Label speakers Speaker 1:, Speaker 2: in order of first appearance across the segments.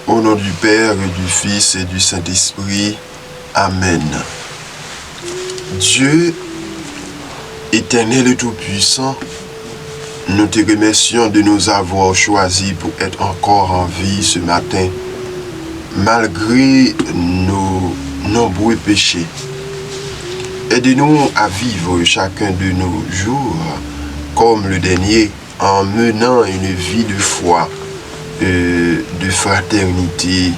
Speaker 1: Au nom du Père, et du Fils et du Saint-Esprit. Amen. Dieu, éternel et tout-puissant, nous te remercions de nous avoir choisis pour être encore en vie ce matin, malgré nos nombreux péchés. Aide-nous à vivre chacun de nos jours comme le dernier, en menant une vie de foi, de fraternité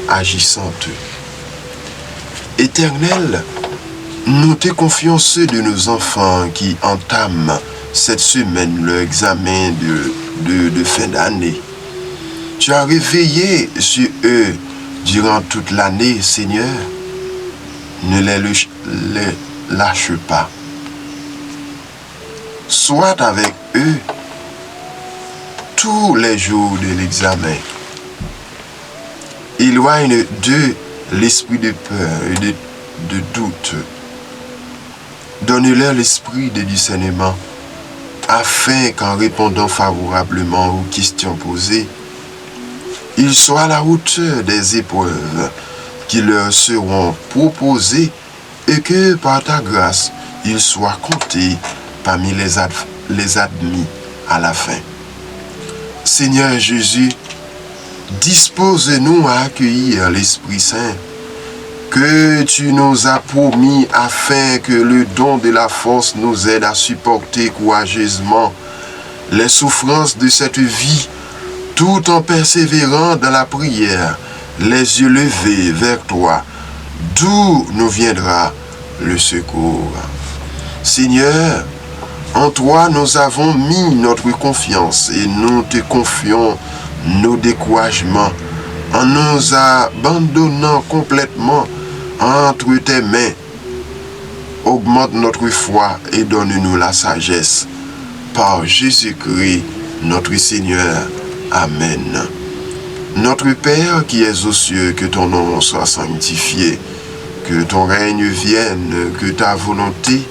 Speaker 1: agissante. Éternel, nous te confions ceux de nos enfants qui entament cette semaine leur examen de fin d'année. Tu as réveillé sur eux durant toute l'année, Seigneur. Ne les lâche pas. Sois avec eux tous les jours de l'examen. Éloigne d'eux l'esprit de peur et de doute. Donne-leur l'esprit de discernement, afin qu'en répondant favorablement aux questions posées, ils soient à la hauteur des épreuves qui leur seront proposées et que par ta grâce, ils soient comptés parmi les admis à la fin. Seigneur Jésus, dispose-nous à accueillir l'Esprit Saint que tu nous as promis afin que le don de la force nous aide à supporter courageusement les souffrances de cette vie, tout en persévérant dans la prière, les yeux levés vers toi, d'où nous viendra le secours. Seigneur, en toi nous avons mis notre confiance et nous te confions nos découragements en nous abandonnant complètement entre tes mains. Augmente notre foi et donne-nous la sagesse. Par Jésus-Christ, notre Seigneur. Amen. Notre Père qui es aux cieux, que ton nom soit sanctifié, que ton règne vienne, que ta volonté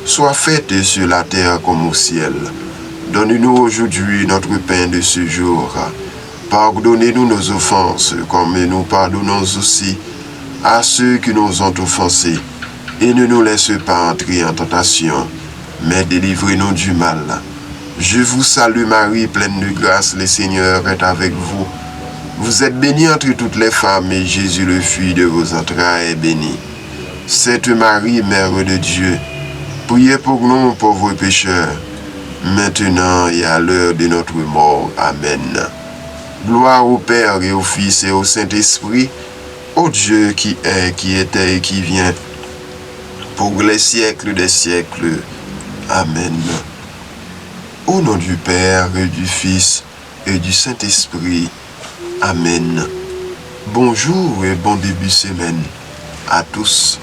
Speaker 1: soit faite sur la terre comme au ciel. Donne-nous aujourd'hui notre pain de ce jour. Pardonnez-nous nos offenses, comme nous pardonnons aussi à ceux qui nous ont offensés. Et ne nous laisse pas entrer en tentation, mais délivrez-nous du mal. Je vous salue Marie, pleine de grâce, le Seigneur est avec vous. Vous êtes bénie entre toutes les femmes, et Jésus, le fruit de vos entrailles, est béni. Sainte Marie, Mère de Dieu, priez pour nous pauvres pécheurs, maintenant et à l'heure de notre mort. Amen. Gloire au Père et au Fils et au Saint-Esprit, au Dieu qui est, qui était et qui vient, pour les siècles des siècles. Amen. Au nom du Père et du Fils et du Saint-Esprit. Amen. Bonjour et bon début de semaine à tous.